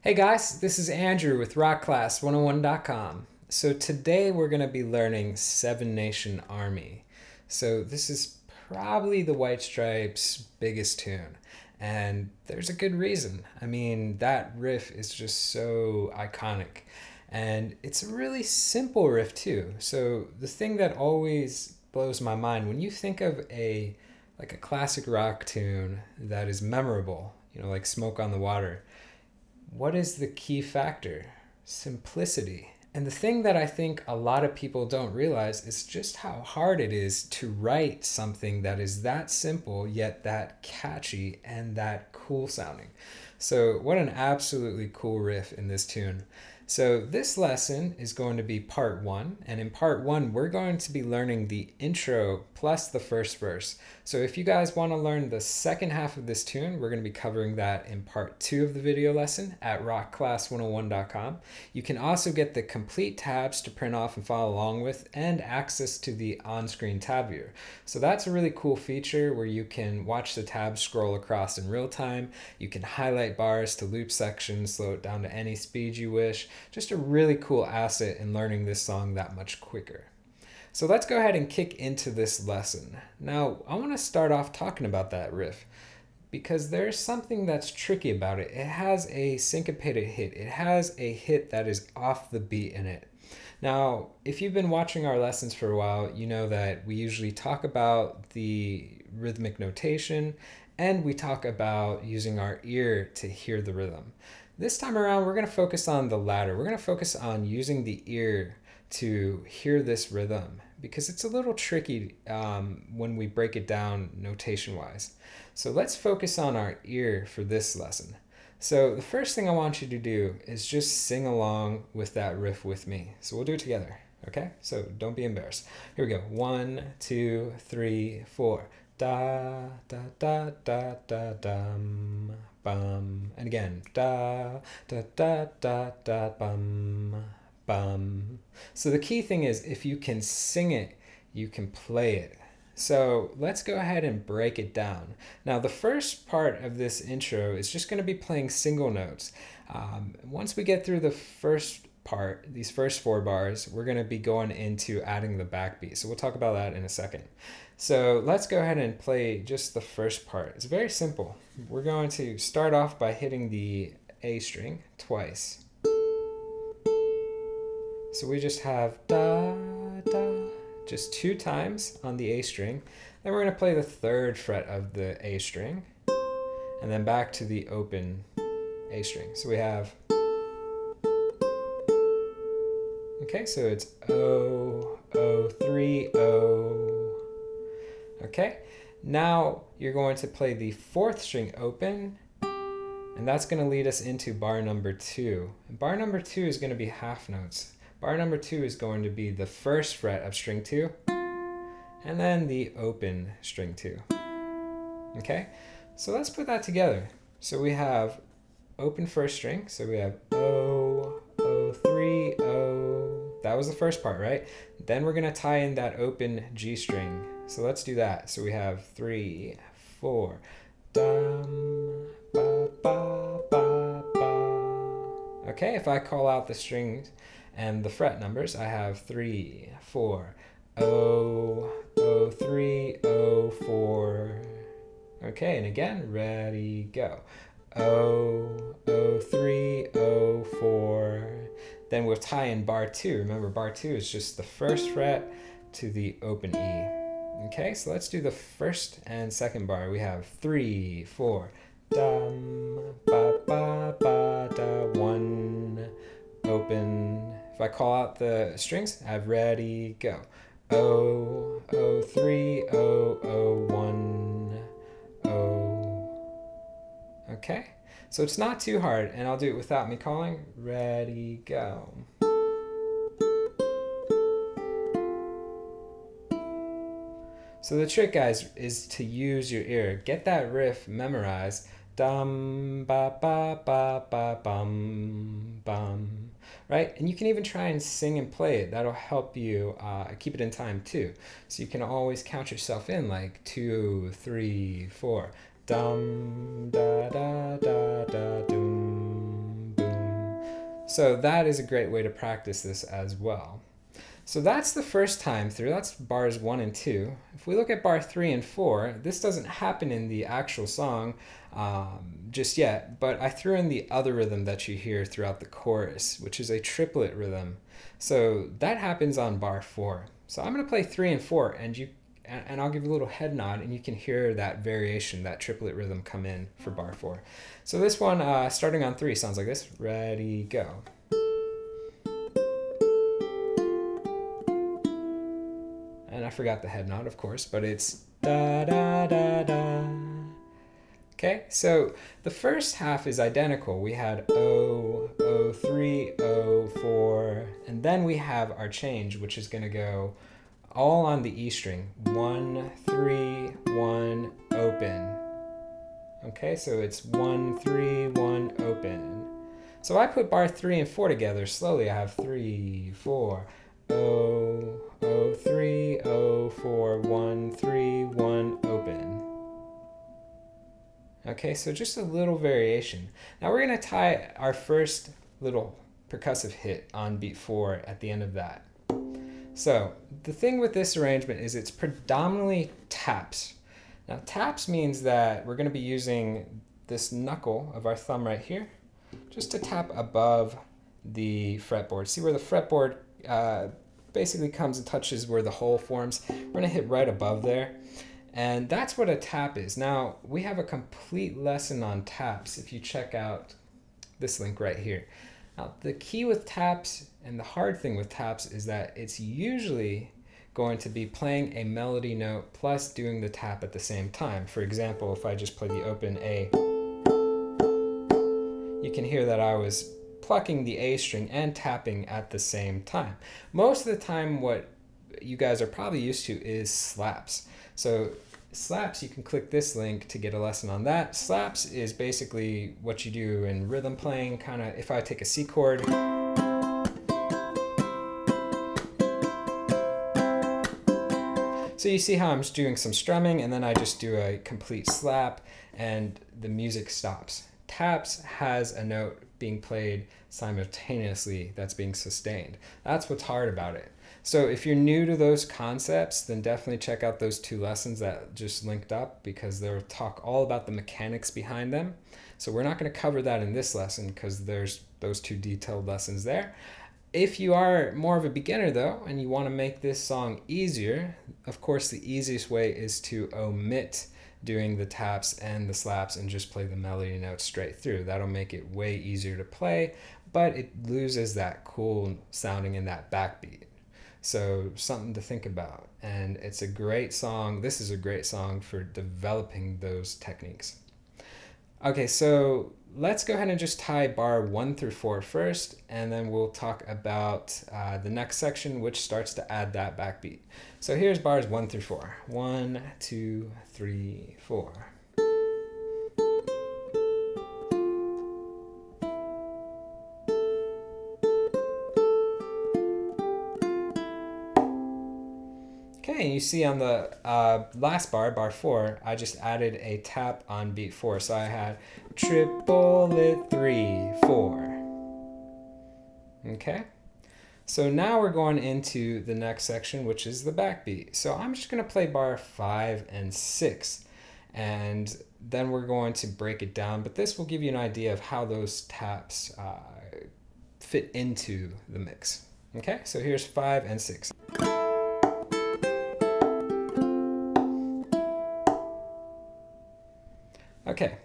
Hey guys, this is Andrew with rockclass101.com. So today we're going to be learning Seven Nation Army. So this is probably the White Stripes' biggest tune, and there's a good reason. I mean, that riff is just so iconic, and it's a really simple riff too. So the thing that always blows my mind when you think of a classic rock tune that is memorable, like Smoke on the Water, what is the key factor? Simplicity. And the thing that I think a lot of people don't realize is just how hard it is to write something that is that simple yet that catchy and that cool sounding. So what an absolutely cool riff in this tune. So this lesson is going to be part one, and in part one we're going to be learning the intro plus the first verse. So if you guys want to learn the second half of this tune, we're going to be covering that in part two of the video lesson at rockclass101.com. You can also get the complete tabs to print off and follow along with, and access to the on-screen tab viewer. So that's a really cool feature where you can watch the tabs scroll across in real time. You can highlight bars to loop sections, slow it down to any speed you wish. Just a really cool asset in learning this song that much quicker. So let's go ahead and kick into this lesson. Now, I want to start off talking about that riff because there's something that's tricky about it. It has a syncopated hit. It has a hit that is off the beat in it. Now, if you've been watching our lessons for a while, you know that we usually talk about the rhythmic notation and we talk about using our ear to hear the rhythm. This time around, we're going to focus on the latter. We're going to focus on using the ear to hear this rhythm because it's a little tricky when we break it down notation-wise. So let's focus on our ear for this lesson. So the first thing I want you to do is just sing along with that riff with me. So we'll do it together, okay? So don't be embarrassed. Here we go. 1, 2, 3, 4. Da, da, da, da, da, dum. Bum. And again, da, da, da, da, da, bum, bum. So the key thing is if you can sing it, you can play it. So let's go ahead and break it down. Now the first part of this intro is just going to be playing single notes. Once we get through the first part, these first 4 bars, we're going to be going into adding the backbeat. So we'll talk about that in a second. So let's go ahead and play just the first part. It's very simple. We're going to start off by hitting the A string twice. So we just have da, da, just 2 times on the A string. Then we're going to play the 3rd fret of the A string, and then back to the open A string. So we have, okay, so it's O, O, 3, O. Okay, now you're going to play the 4th string open, and that's going to lead us into bar number 2. And bar number 2 is going to be half notes. Bar number 2 is going to be the 1st fret of string 2, and then the open string 2. Okay, so let's put that together. So we have open 1st string, so we have O, O, 3, O. That was the first part, right? Then we're going to tie in that open G string. So let's do that. So we have 3, 4, dum, ba, ba, ba, ba. Okay, if I call out the strings and the fret numbers, I have 3, 4, O, O, 3, O, 4. Okay, and again, ready, go. O, O, 3, O, 4. Then we'll tie in bar 2. Remember, bar 2 is just the 1st fret to the open E. Okay, so let's do the 1st and 2nd bar. We have 3, 4, dum, ba, ba, ba, da, 1, open. If I call out the strings, I have ready, go. O, O, 3, O, O, 1, O. Okay, so it's not too hard, and I'll do it without me calling. Ready, go. So the trick, guys, is to use your ear. Get that riff memorized. Dum, ba, ba, ba, ba, bum, bum. Right? And you can even try and sing and play it. That'll help you keep it in time too. So you can always count yourself in like 2, 3, 4. Dum, da, da, da, da, doom, boom. So that is a great way to practice this as well. So that's the first time through, that's bars 1 and 2. If we look at bar 3 and 4, this doesn't happen in the actual song just yet, but I threw in the other rhythm that you hear throughout the chorus, which is a triplet rhythm. So that happens on bar 4. So I'm going to play 3 and 4, and I'll give you a little head nod, and you can hear that variation, that triplet rhythm come in for bar 4. So this one, starting on 3, sounds like this. Ready, go. And I forgot the head nod, of course, but it's da da da da. Okay, so the first half is identical. We had O, O3, O4, and then we have our change, which is going to go all on the E string. 1, 3, 1, open. Okay, so it's 1, 3, 1, open. So I put bar 3 and 4 together slowly. I have 3, 4, O, O3, O4, 1, 3, 1, open. Okay, so just a little variation. Now we're going to tie our first little percussive hit on beat 4 at the end of that. So the thing with this arrangement is it's predominantly taps. Now taps means that we're going to be using this knuckle of our thumb right here just to tap above the fretboard. See where the fretboard basically comes and touches where the hole forms? We're going to hit right above there. And that's what a tap is. Now, we have a complete lesson on taps if you check out this link right here. Now, the key with taps and the hard thing with taps is that it's usually going to be playing a melody note plus doing the tap at the same time. For example, if I just play the open A, you can hear that I was plucking the A string and tapping at the same time. Most of the time, what you guys are probably used to is slaps. So slaps, you can click this link to get a lesson on that. Slaps is basically what you do in rhythm playing, kind of if I take a C chord. So you see how I'm doing some strumming and then I just do a complete slap and the music stops. Taps has a note being played simultaneously that's being sustained. That's what's hard about it. So if you're new to those concepts, then definitely check out those 2 lessons that just linked up because they'll talk all about the mechanics behind them. So we're not going to cover that in this lesson because there's those 2 detailed lessons there. If you are more of a beginner though, and you want to make this song easier, of course the easiest way is to omit doing the taps and the slaps and just play the melody notes straight through. That'll make it way easier to play, but it loses that cool sounding in that backbeat. So something to think about. And it's a great song. This is a great song for developing those techniques. Okay, so let's go ahead and just tie bar 1 through 4 first, and then we'll talk about the next section, which starts to add that backbeat. So here's bars 1 through 4. 1, 2, 3, 4. Okay, you see on the last bar, bar 4, I just added a tap on beat 4. So I had triplet 3, 4. Okay, so now we're going into the next section, which is the backbeat. So I'm just going to play bar 5 and 6, and then we're going to break it down. But this will give you an idea of how those taps fit into the mix. Okay, so here's 5 and 6. Okay,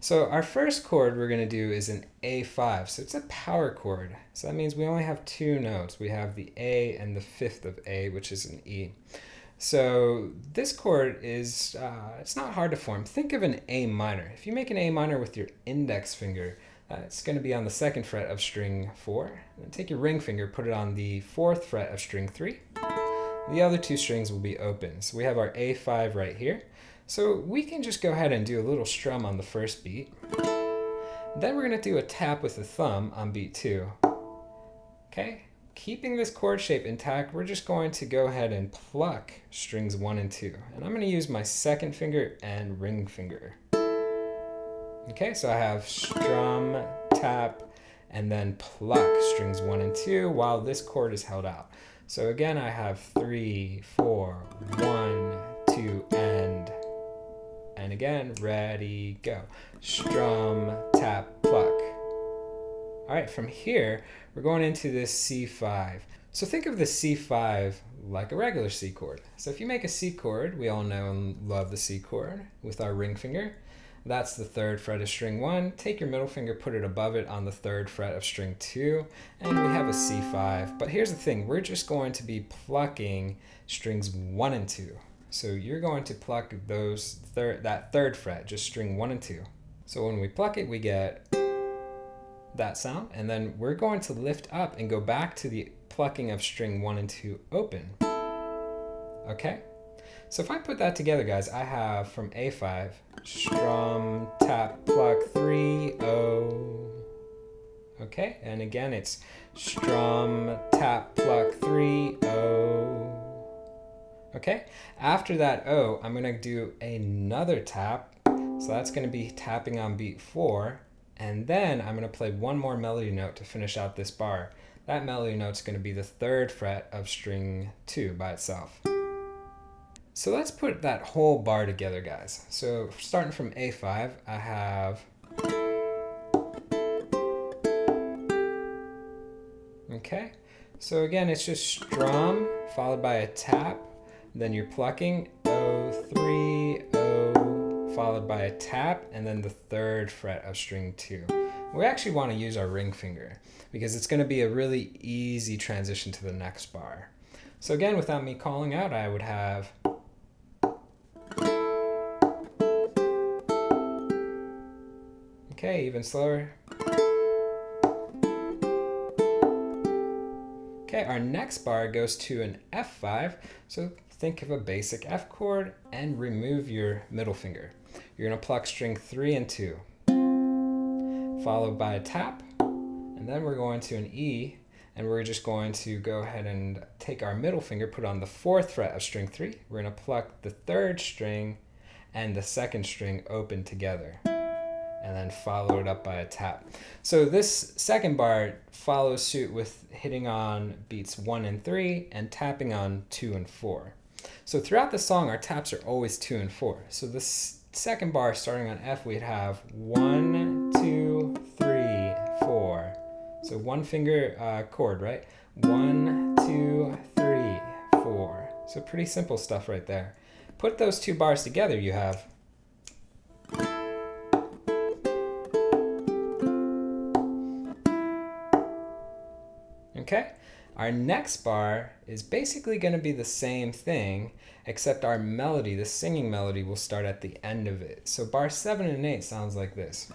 so our first chord we're going to do is an A5, so it's a power chord. So that means we only have 2 notes. We have the A and the 5th of A, which is an E. So this chord is, it's not hard to form. Think of an A minor. If you make an A minor with your index finger, it's going to be on the 2nd fret of string 4. Then take your ring finger, put it on the 4th fret of string 3. The other 2 strings will be open. So we have our A5 right here. So we can just go ahead and do a little strum on the first beat. Then we're going to do a tap with the thumb on beat 2. Okay, keeping this chord shape intact, we're just going to go ahead and pluck strings 1 and 2. And I'm going to use my 2nd finger and ring finger. Okay, so I have strum, tap, and then pluck strings 1 and 2 while this chord is held out. So again, I have 3, 4, 1, 2, and again, ready, go. Strum, tap, pluck. All right, from here, we're going into this C5. So think of the C5 like a regular C chord. So if you make a C chord, we all know and love the C chord with our ring finger. That's the 3rd fret of string 1. Take your middle finger, put it above it on the 3rd fret of string 2, and we have a C5. But here's the thing, we're just going to be plucking strings 1 and 2. So you're going to pluck that 3rd fret, just string 1 and 2. So when we pluck it, we get that sound, and then we're going to lift up and go back to the plucking of string 1 and 2 open. Okay? So if I put that together, guys, I have from A5, strum, tap, pluck, 3, O. Okay, and again it's strum, tap, pluck, 3, O. Okay, after that O, I'm going to do another tap. So that's going to be tapping on beat 4. And then I'm going to play one more melody note to finish out this bar. That melody note's going to be the 3rd fret of string 2 by itself. So let's put that whole bar together, guys. So starting from A5, I have... Okay, so again, it's just strum followed by a tap, then you're plucking O, 3, O, followed by a tap, and then the 3rd fret of string 2. We actually want to use our ring finger because it's going to be a really easy transition to the next bar. So again, without me calling out, I would have... Okay, even slower. Okay, our next bar goes to an F5, so think of a basic F chord and remove your middle finger. You're going to pluck string 3 and 2, followed by a tap, and then we're going to an E, and we're just going to go ahead and take our middle finger, put on the 4th fret of string 3. We're going to pluck the 3rd string and the 2nd string open together, and then follow it up by a tap. So this second bar follows suit with hitting on beats 1 and 3 and tapping on 2 and 4. So throughout the song, our taps are always 2 and 4. So this second bar starting on F, we'd have 1, 2, 3, 4. So one finger chord, right? 1, 2, 3, 4. So pretty simple stuff right there. Put those two bars together, you have... Okay, our next bar is basically going to be the same thing, except our melody, the singing melody, will start at the end of it. So bar 7 and 8 sounds like this.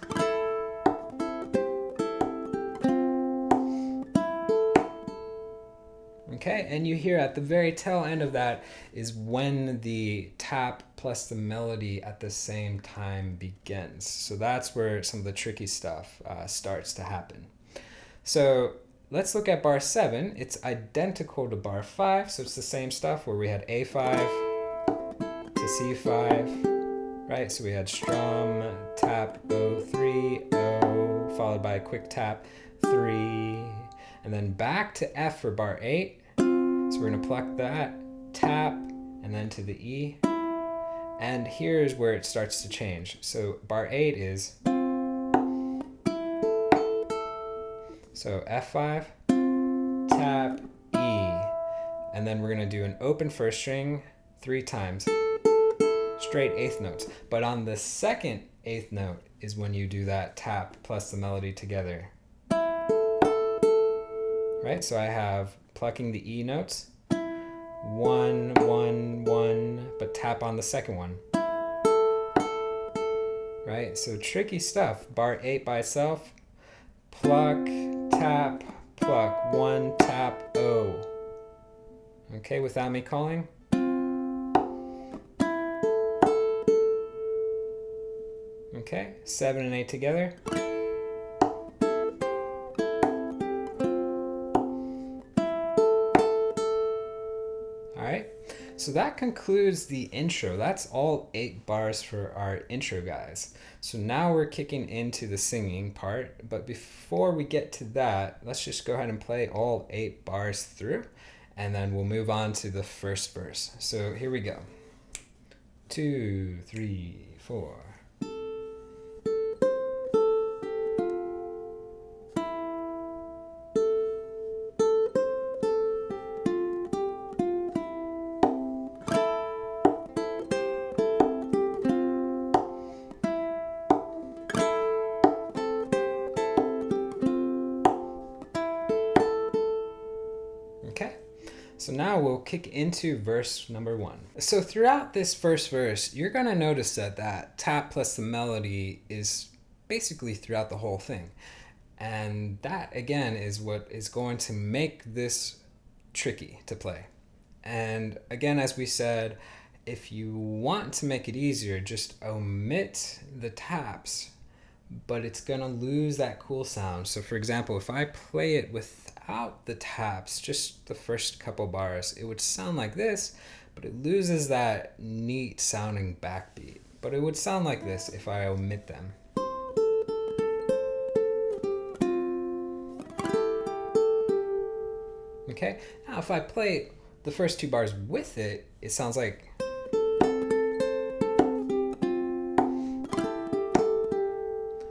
Okay, and you hear at the very tail end of that is when the tap plus the melody at the same time begins. So that's where some of the tricky stuff starts to happen. So let's look at bar 7. It's identical to bar 5, so it's the same stuff where we had A5 to C5, right? So we had strum, tap, O, 3, O, followed by a quick tap, 3, and then back to F for bar 8. So we're going to pluck that, tap, and then to the E. And here's where it starts to change. So bar 8 is... So F5, tap, E, and then we're going to do an open first string 3 times, straight 8th notes. But on the second 8th note is when you do that tap plus the melody together. Right, so I have plucking the E notes, 1, 1, 1, but tap on the second one. Right, so tricky stuff. Bar 8 by itself, pluck, tap, pluck, 1, tap, O. Okay, without me calling. Okay, 7 and 8 together. Alright, So that concludes the intro. That's all 8 bars for our intro, guys. So now we're kicking into the singing part, but before we get to that, let's just go ahead and play all 8 bars through, and then we'll move on to the first verse. So here we go. 2, 3, 4. Okay, so now we'll kick into verse number 1. So throughout this first verse, you're gonna notice that that tap plus the melody is basically throughout the whole thing. And that, again, is what is going to make this tricky to play. And again, as we said, if you want to make it easier, just omit the taps, but it's gonna lose that cool sound. So for example, if I play it without the taps, just the first couple bars, it would sound like this, but it loses that neat sounding backbeat. But it would sound like this if I omit them. Okay, now if I play the first 2 bars with it, it sounds like.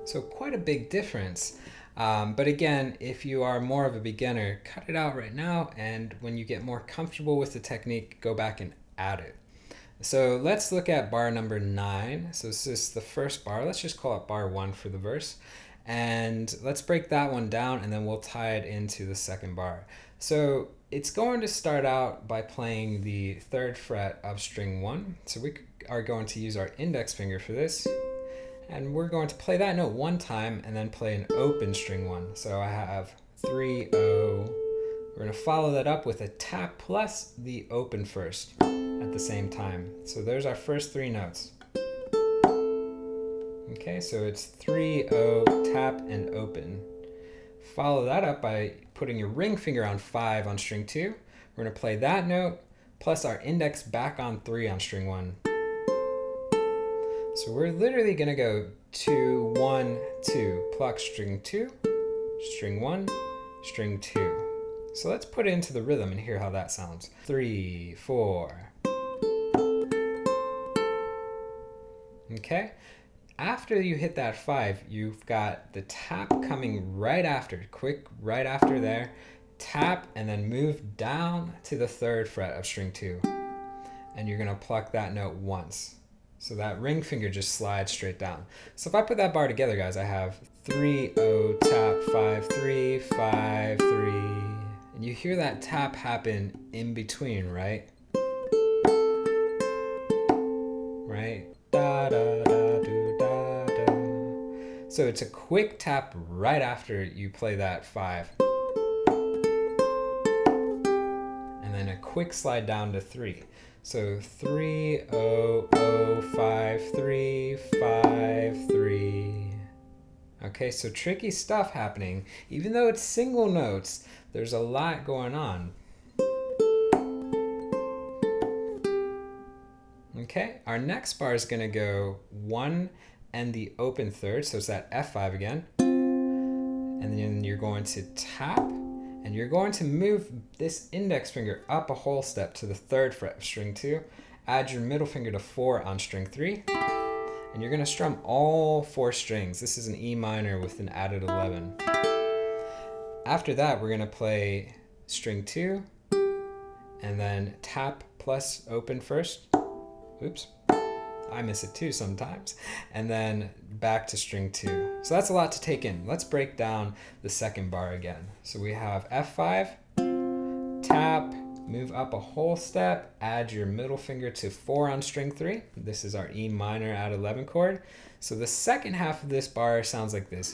So quite a big difference. But again, if you are more of a beginner, cut it out right now, and when you get more comfortable with the technique, go back and add it. So let's look at bar number 9. So this is the first bar. Let's just call it bar 1 for the verse. And let's break that one down, and then we'll tie it into the second bar. So it's going to start out by playing the 3rd fret of string 1. So we are going to use our index finger for this. And we're going to play that note 1 time and then play an open string 1. So I have 3, 0. We're going to follow that up with a tap plus the open first at the same time. So there's our first 3 notes. Okay, so it's 3, 0, tap, and open. Follow that up by putting your ring finger on 5 on string 2. We're going to play that note plus our index back on 3 on string 1. So we're literally going to go 2, 1, 2, pluck string 2, string 1, string 2. So let's put it into the rhythm and hear how that sounds. 3, 4. Okay? After you hit that 5, you've got the tap coming right after, quick right after there, tap, and then move down to the 3rd fret of string 2. And you're going to pluck that note once. So that ring finger just slides straight down. So if I put that bar together, guys, I have 3, 0, tap, 5, 3, 5, 3. And you hear that tap happen in between, right? Right? Da, da, da, do, da, da. So it's a quick tap right after you play that 5. And then a quick slide down to 3. So 3, 0, 0, 5, 3, 5, 3. Okay, so tricky stuff happening. Even though it's single notes, there's a lot going on. Okay, our next bar is going to go 1 and the open 3rd, so it's that F5 again. And then you're going to tap, and you're going to move this index finger up a whole step to the 3rd fret of string 2. Add your middle finger to 4 on string 3. And you're going to strum all 4 strings. This is an E minor with an added 11. After that, we're going to play string 2, and then tap plus open first. Oops, I miss it too sometimes. And then back to string 2. So that's a lot to take in. Let's break down the second bar again. So we have F5, tap, move up a whole step, add your middle finger to 4 on string 3. This is our E minor add 11 chord. So the second half of this bar sounds like this.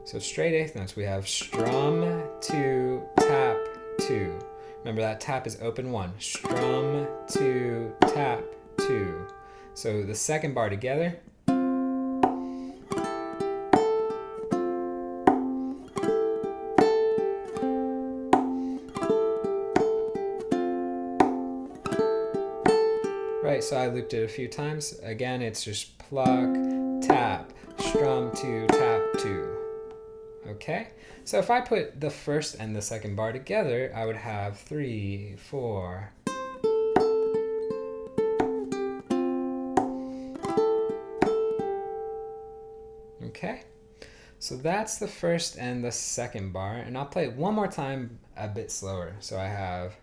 So straight 8th notes, we have strum 2, tap 2. Remember that tap is open 1. Strum 2, tap 2. So the second bar together. so I looped it a few times. Again, it's just pluck, tap, strum 2, tap 2. Okay, so if I put the first and the second bar together, I would have 3, 4. Okay, so that's the first and the second bar, and I'll play it one more time a bit slower. So I have.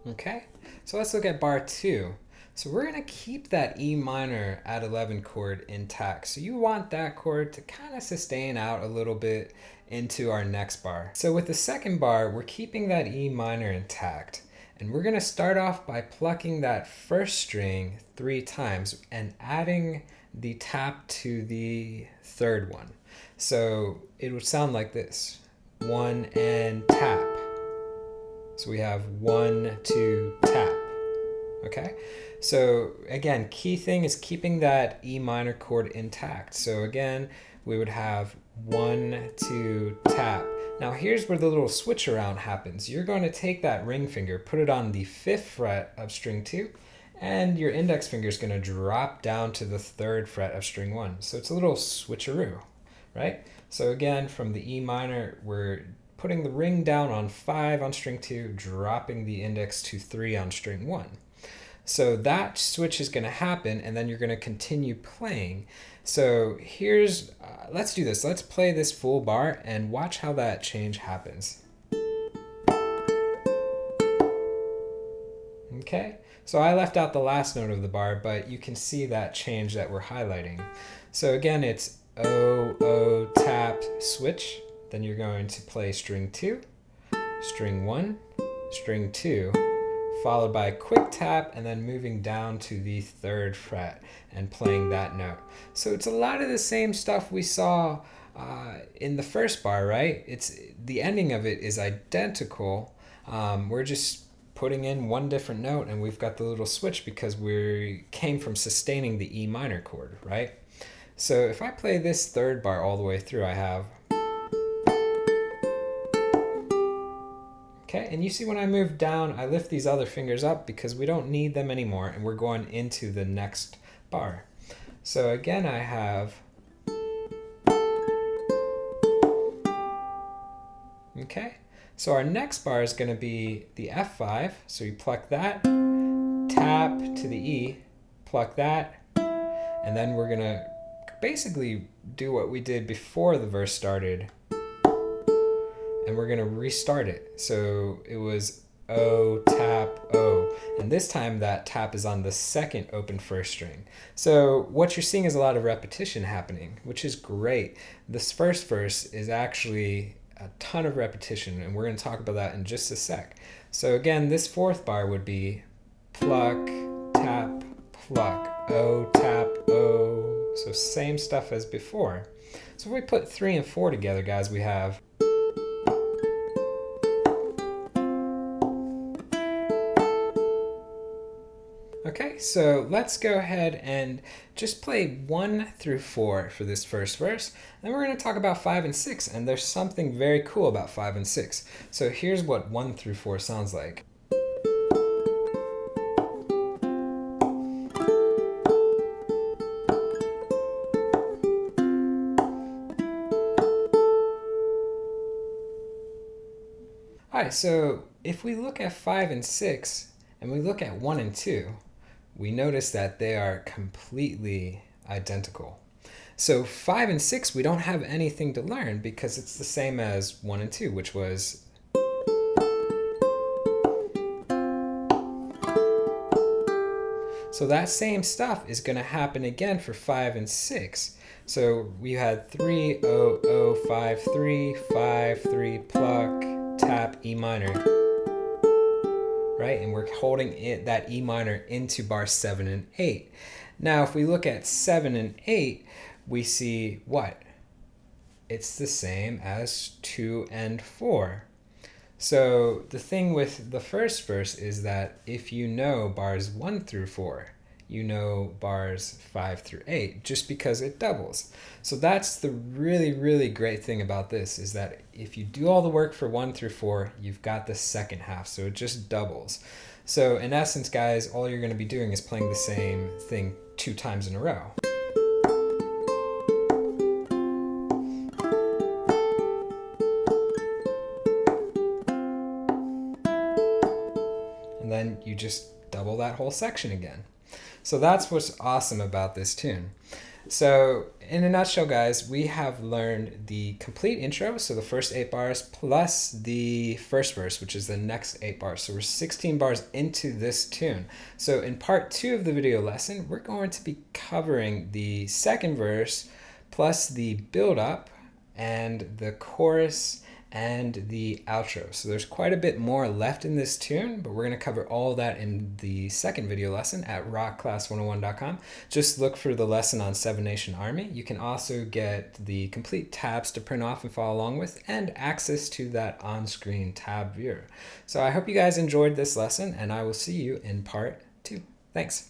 Okay, so let's look at bar 2. So we're going to keep that E minor at 11 chord intact. So you want that chord to kind of sustain out a little bit into our next bar. So with the second bar, we're keeping that E minor intact. And we're going to start off by plucking that first string 3 times and adding the tap to the third one. So it would sound like this. 1 and tap. So we have 1, 2, tap. Okay? So again, key thing is keeping that E minor chord intact. So again, we would have 1, 2, tap. Now here's where the little switch around happens. You're going to take that ring finger, put it on the 5th fret of string 2, and your index finger is going to drop down to the 3rd fret of string 1. So it's a little switcheroo, right? So again, from the E minor, we're putting the ring down on 5 on string 2, dropping the index to 3 on string 1. So that switch is going to happen, and then you're going to continue playing. So here's, let's do this. Let's play this full bar and watch how that change happens. Okay, so I left out the last note of the bar, but you can see that change that we're highlighting. So again, it's O, O, tap, switch. Then you're going to play string 2, string 1, string 2, followed by a quick tap, and then moving down to the 3rd fret and playing that note. So it's a lot of the same stuff we saw in the first bar, right? It's the ending of it is identical. We're just putting in one different note, and we've got the little switch because we came from sustaining the E minor chord, right? So if I play this 3rd bar all the way through, I have. Okay, and you see when I move down, I lift these other fingers up because we don't need them anymore, and we're going into the next bar. So again, I have. Okay, so our next bar is going to be the F5, so you pluck that, tap to the E, pluck that, and then we're going to basically do what we did before the verse started. And we're going to restart it. So it was O, tap, O. And this time that tap is on the 2nd open 1st string. So what you're seeing is a lot of repetition happening, which is great. This first verse is actually a ton of repetition, and we're going to talk about that in just a sec. So again, this 4th bar would be pluck, tap, pluck, O, tap, O. So same stuff as before. So if we put 3 and 4 together, guys, we have. Okay, so let's go ahead and just play 1 through 4 for this first verse. Then we're going to talk about 5 and 6, and there's something very cool about 5 and 6. So here's what 1 through 4 sounds like. Alright, so if we look at 5 and 6, and we look at 1 and 2, we notice that they are completely identical. So 5 and 6, we don't have anything to learn because it's the same as 1 and 2, which was. So that same stuff is going to happen again for 5 and 6. So we had 3, O, O, 5, 3, 5, 3, pluck, tap, E minor. Right? And we're holding that E minor into bar 7 and 8. Now, if we look at 7 and 8, we see what? It's the same as 2 and 4. So the thing with the first verse is that if you know bars 1 through 4, you know bars 5 through 8 just because it doubles. So that's the really, really great thing about this, is that if you do all the work for 1 through 4, you've got the second half, so it just doubles. So in essence, guys, all you're going to be doing is playing the same thing 2 times in a row. And then you just double that whole section again. So that's what's awesome about this tune. So in a nutshell, guys, we have learned the complete intro, so the first 8 bars, plus the first verse, which is the next 8 bars. So we're 16 bars into this tune. So in part 2 of the video lesson, we're going to be covering the second verse, plus the build-up, and the chorus, and the outro. So there's quite a bit more left in this tune, but we're going to cover all that in the second video lesson at rockclass101.com. Just look for the lesson on Seven Nation Army. You can also get the complete tabs to print off and follow along with, and access to that on-screen tab viewer. So I hope you guys enjoyed this lesson, and I will see you in part 2. Thanks.